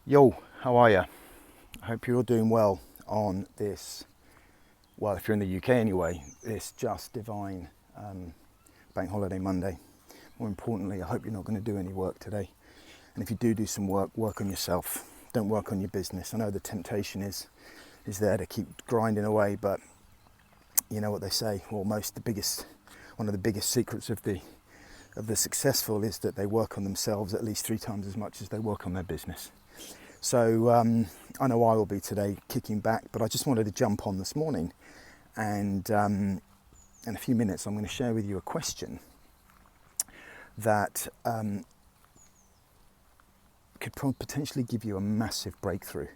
Yo, how are you? I hope you're all doing well on this, well, if you're in the UK anyway, this just divine bank holiday Monday. More importantly, I hope you're not going to do any work today. And if you do some work, work on yourself. Don't work on your business. I know the temptation is there to keep grinding away, but you know what they say, one of the biggest secrets of the successful is that they work on themselves at least 3 times as much as they work on their business. So I know I will be today kicking back, but I just wanted to jump on this morning, and in a few minutes I'm going to share with you a question that could potentially give you a massive breakthrough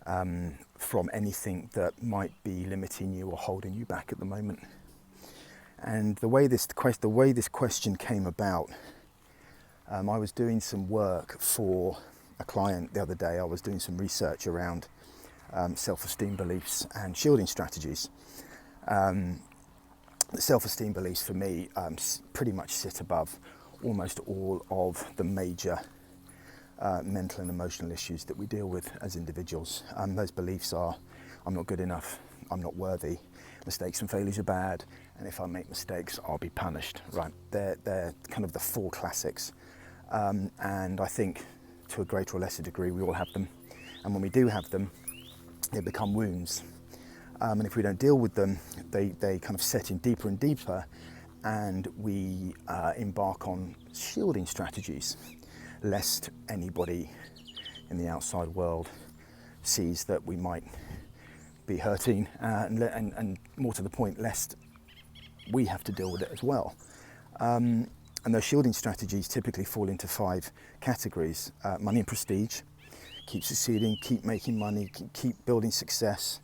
from anything that might be limiting you or holding you back at the moment. And the way this question came about, I was doing some work for a client the other day. I was doing some research around self-esteem beliefs and shielding strategies. The self-esteem beliefs for me pretty much sit above almost all of the major mental and emotional issues that we deal with as individuals. Those beliefs are: I'm not good enough, I'm not worthy, mistakes and failures are bad, and if I make mistakes, I'll be punished. Right? They're kind of the 4 classics, and I think to a greater or lesser degree we all have them, and when we do have them, they become wounds, and if we don't deal with them, they kind of set in deeper and deeper, and we embark on shielding strategies, lest anybody in the outside world sees that we might be hurting, and more to the point, lest we have to deal with it as well. And those shielding strategies typically fall into 5 categories: money and prestige, keep succeeding, keep making money, keep building success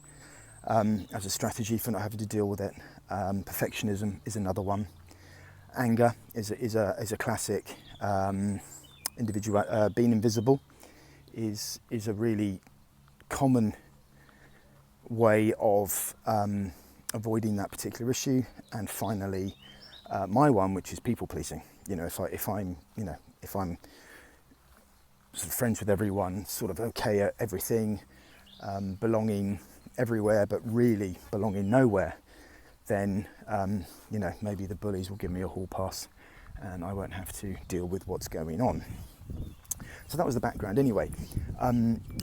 as a strategy for not having to deal with it. Perfectionism is another one. Anger is a classic. Being invisible is a really common way of avoiding that particular issue. And finally, my one, which is people pleasing. You know, if I'm sort of friends with everyone, sort of okay at everything, belonging everywhere but really belonging nowhere, then maybe the bullies will give me a hall pass and I won't have to deal with what's going on. So that was the background. Anyway,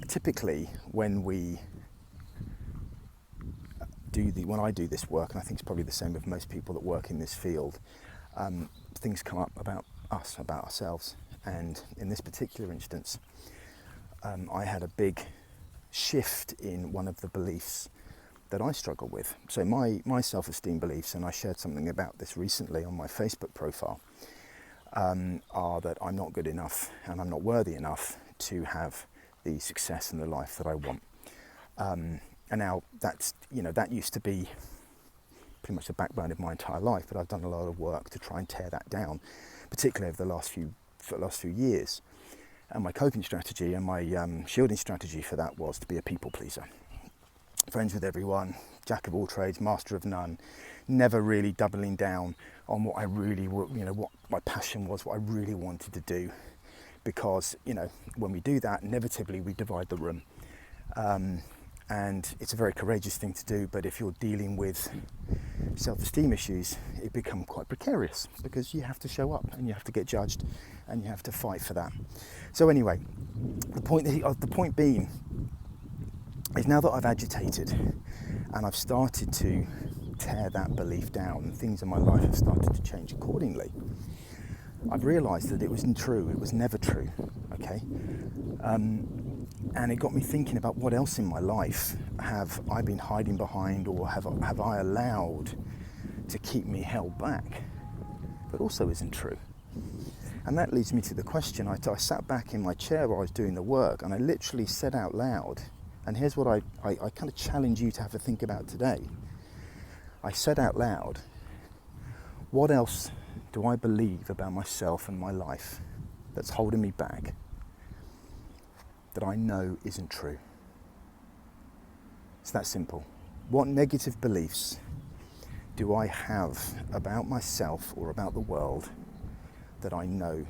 typically when I do this work, and I think it's probably the same with most people that work in this field, things come up about us, about ourselves. And in this particular instance, I had a big shift in one of the beliefs that I struggle with. So my self-esteem beliefs, and I shared something about this recently on my Facebook profile, are that I'm not good enough and I'm not worthy enough to have the success and the life that I want. And now that used to be pretty much the backbone of my entire life, but I've done a lot of work to try and tear that down, particularly over the last few years. And my coping strategy and my shielding strategy for that was to be a people pleaser. Friends with everyone, jack of all trades, master of none, never really doubling down on what I really, what my passion was, what I really wanted to do. Because, when we do that, inevitably we divide the room. And it's a very courageous thing to do, but if you're dealing with self-esteem issues, it becomes quite precarious because you have to show up and you have to get judged and you have to fight for that. So anyway, the point being is, now that I've agitated and I've started to tear that belief down and things in my life have started to change accordingly, I've realised that it wasn't true. It was never true, okay? And it got me thinking about what else in my life have I been hiding behind, or have I allowed to keep me held back, but also isn't true. And that leads me to the question. I sat back in my chair while I was doing the work, and I literally said out loud, and here's what I kind of challenge you to have a think about today. I said out loud, what else do I believe about myself and my life that's holding me back that I know isn't true? It's that simple. What negative beliefs do I have about myself or about the world that I know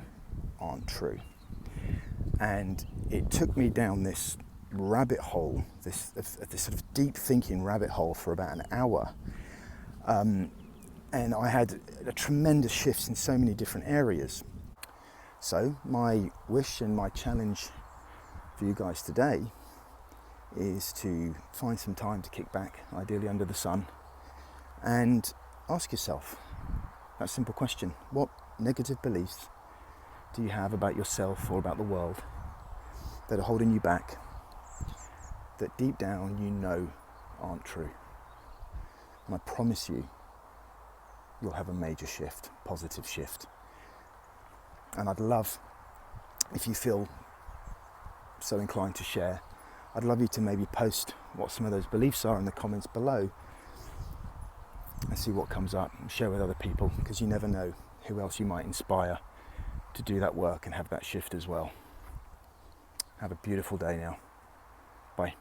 aren't true? And it took me down this rabbit hole, this sort of deep thinking rabbit hole for about an hour. And I had a tremendous shifts in so many different areas. So my wish and my challenge for you guys today is to find some time to kick back, ideally under the sun, and ask yourself that simple question: what negative beliefs do you have about yourself or about the world that are holding you back, that deep down you know aren't true? And I promise you, you'll have a major shift, positive shift. And I'd love, if you feel so inclined to share, I'd love you to maybe post what some of those beliefs are in the comments below and see what comes up, and share with other people, because you never know who else you might inspire to do that work and have that shift as well. Have a beautiful day now. Bye.